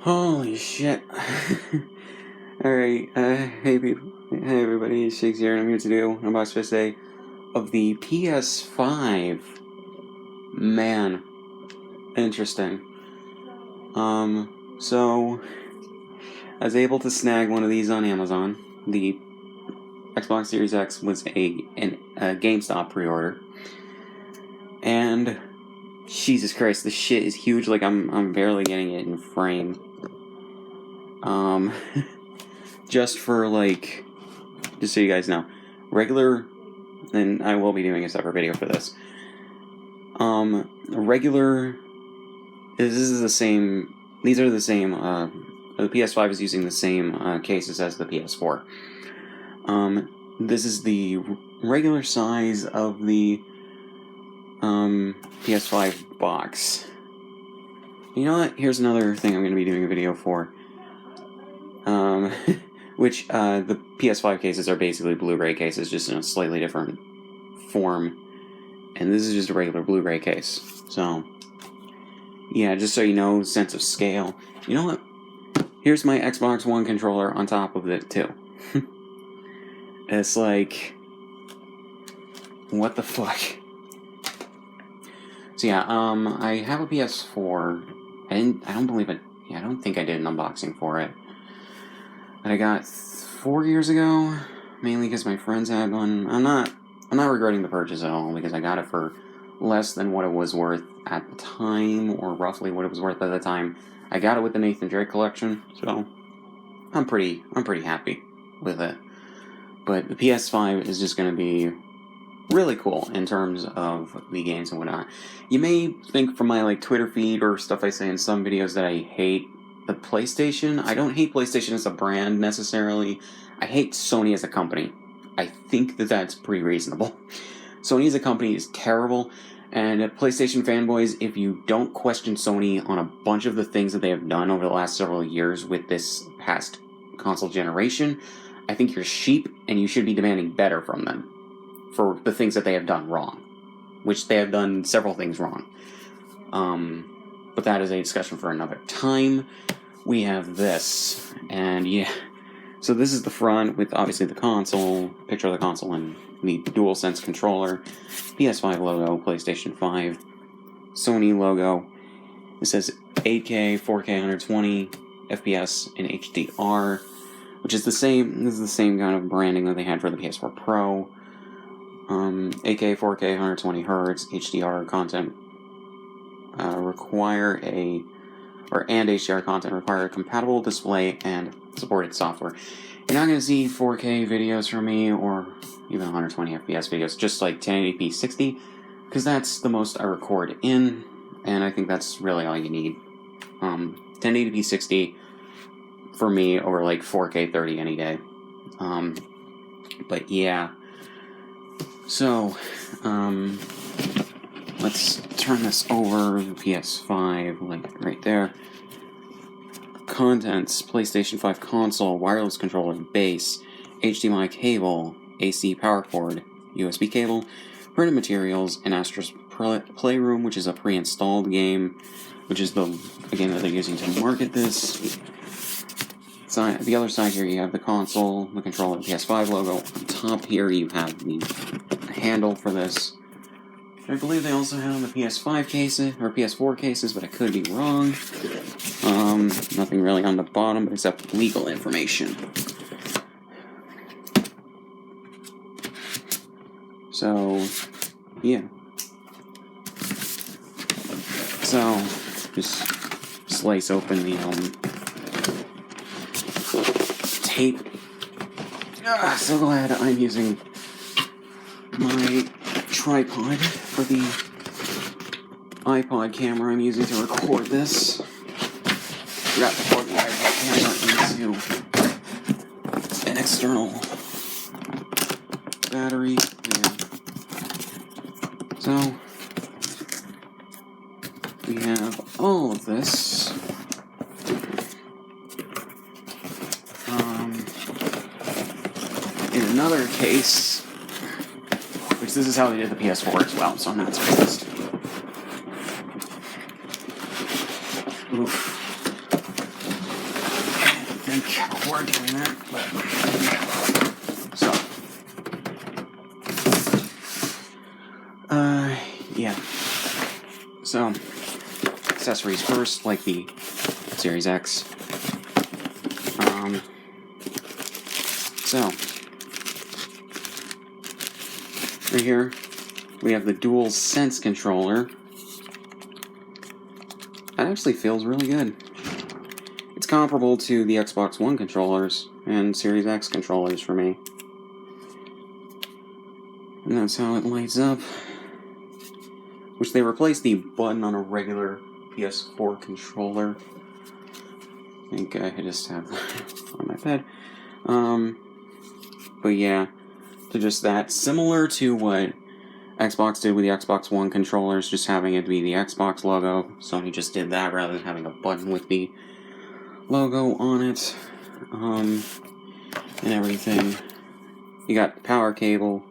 Holy shit. Alright, hey people, hey everybody, it's Shakes here, and I'm here to do an unboxing for today of the PS5. Man, interesting. So, I was able to snag one of these on Amazon. The Xbox Series X was a GameStop pre-order. And, Jesus Christ, this shit is huge, like I'm barely getting it in frame. Just for, like, just so you guys know, regular, and I will be doing a separate video for this, regular, this is the same, these are the same, the PS5 is using the same, cases as the PS4. This is the regular size of the, PS5 box. You know what, here's another thing I'm going to be doing a video for. Which, the PS5 cases are basically Blu-ray cases, just in a slightly different form. And this is just a regular Blu-ray case. So, yeah, just so you know, sense of scale. You know what? Here's my Xbox One controller on top of it, too. It's like, what the fuck? So yeah, I have a PS4. I don't think I did an unboxing for it. That I got 4 years ago, mainly because my friends had one. I'm not regretting the purchase at all, because I got it for less than what it was worth at the time, or roughly what it was worth at the time. I got it with the Nathan Drake collection, so I'm pretty happy with it. But the PS5 is just going to be really cool in terms of the games and whatnot. You may think from my Twitter feed or stuff I say in some videos that I hate the PlayStation. I don't hate PlayStation as a brand necessarily. I hate Sony as a company. I think that that's pretty reasonable. Sony as a company is terrible, and PlayStation fanboys, if you don't question Sony on a bunch of the things that they have done over the last several years with this past console generation, I think you're sheep, and you should be demanding better from them for the things that they have done wrong, which they have done several things wrong. But that is a discussion for another time. We have this, and yeah, so this is the front with obviously the console, picture of the console, and the DualSense controller, PS5 logo, PlayStation 5, Sony logo. It says 8K, 4K, 120 FPS, and HDR, which is the same. This is the same kind of branding that they had for the PS4 Pro. 8K, 4K, 120 Hz, HDR content and HDR content require a compatible display and supported software. You're not going to see 4K videos from me, or even 120 FPS videos, just like 1080p 60, because that's the most I record in, and I think that's really all you need. 1080p 60 for me over 4K 30 any day. But yeah. So, let's turn this over, the PS5, right there. Contents: PlayStation 5 console, wireless controller, base, HDMI cable, AC power cord, USB cable, printed materials, and Astro's Playroom, which is a pre-installed game, which is the game that they're using to market this. The other side here, you have the console, the controller, the PS5 logo. On top here, you have the handle for this. I believe they also have the PS5 cases, or PS4 cases, but I could be wrong. Nothing really on the bottom except legal information. So, yeah. So, just slice open the, tape. So glad I'm using my tripod for the iPod camera I'm using to record this. Forgot to plug the iPod camera into an external battery. Yeah. So we have all of this. In another case, which this is how they did the PS4 as well, so I'm not surprised. Oof. think, before doing that, but... So. Yeah. So, accessories first, like the Series X. So, right here, we have the DualSense controller. That actually feels really good. It's comparable to the Xbox One controllers and Series X controllers for me. And that's how it lights up. Which they replaced the button on a regular PS4 controller. I think I just have that on my bed. But yeah, to just that. Similar to what Xbox did with the Xbox One controllers, just having it be the Xbox logo. Sony just did that rather than having a button with the logo on it. And everything. You got the power cable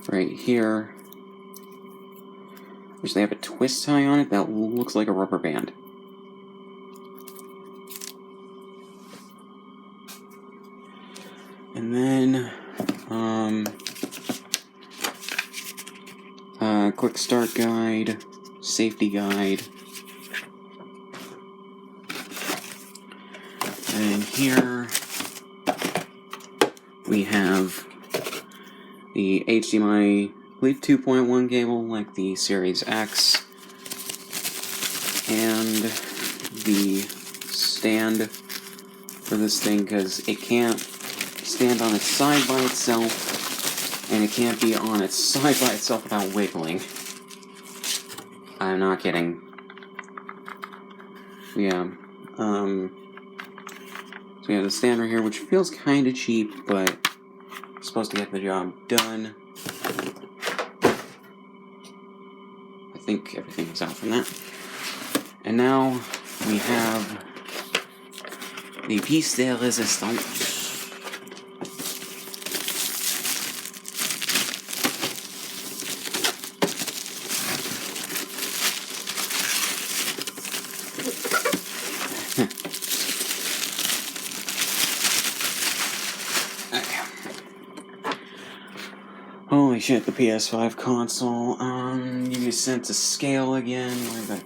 right here, which they have a twist tie on it that looks like a rubber band. And then, quick start guide, safety guide. And here we have the HDMI, I believe 2.1 cable, like the Series X, and the stand for this thing, because it can't stand on its side by itself, and it can't be on its side by itself without wiggling. I'm not kidding. Yeah, so we have the stand right here, which feels kind of cheap, but it's supposed to get the job done. I think everything is out from that. And now we have the pièce de résistance. Holy shit, the PS5 console. You get sent to scale again. Where did I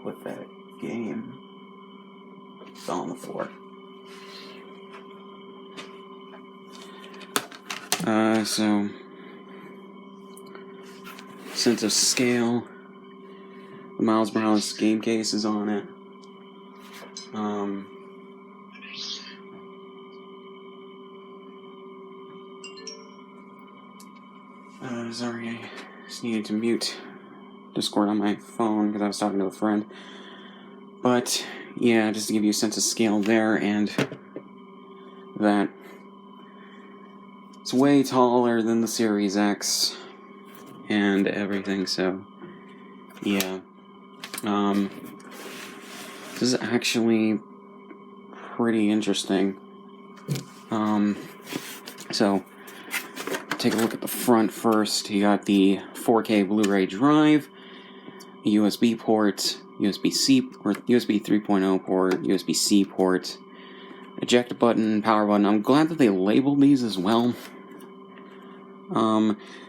put that game? It fell on the floor. So sent to scale. The Miles Morales game case is on it. Sorry, I just needed to mute Discord on my phone because I was talking to a friend. But, yeah, just to give you a sense of scale there, and that it's way taller than the Series X and everything, so, yeah. This is actually pretty interesting. So, take a look at the front first. You got the 4K Blu-ray drive, a USB port, USB-C or USB 3.0 port, USB-C port, eject button, power button. I'm glad that they labeled these as well.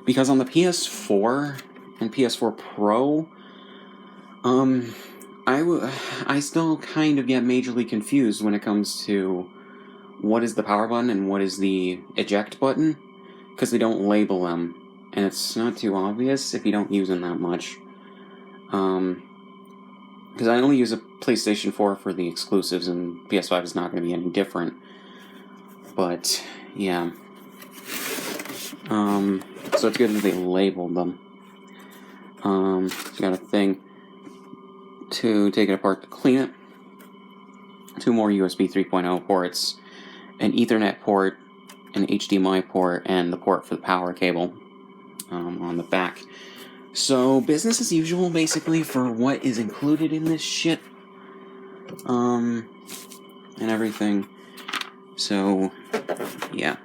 Because on the PS4 and PS4 Pro, I still kind of get majorly confused when it comes to what is the power button and what is the eject button, because they don't label them, and it's not too obvious if you don't use them that much. Because I only use a PlayStation 4 for the exclusives, and PS5 is not going to be any different. But, yeah. So it's good that they labeled them. You got a thing to take it apart to clean it. 2 more USB 3.0 ports, an Ethernet port, an HDMI port, and the port for the power cable on the back. So, business as usual, basically, for what is included in this shit. And everything. So, yeah.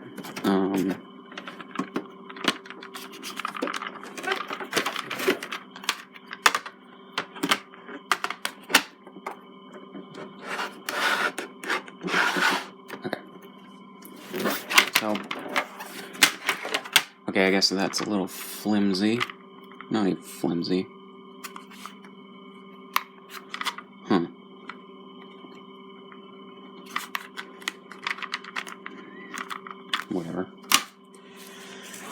So, okay, I guess that's a little flimsy. Not even flimsy. Whatever.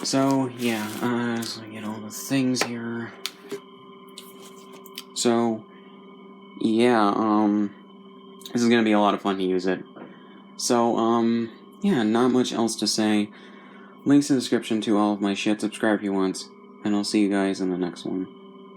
So, yeah, so I get all the things here. So, yeah, this is gonna be a lot of fun to use it. So, yeah, not much else to say. Links in the description to all of my shit. Subscribe if you want, and I'll see you guys in the next one.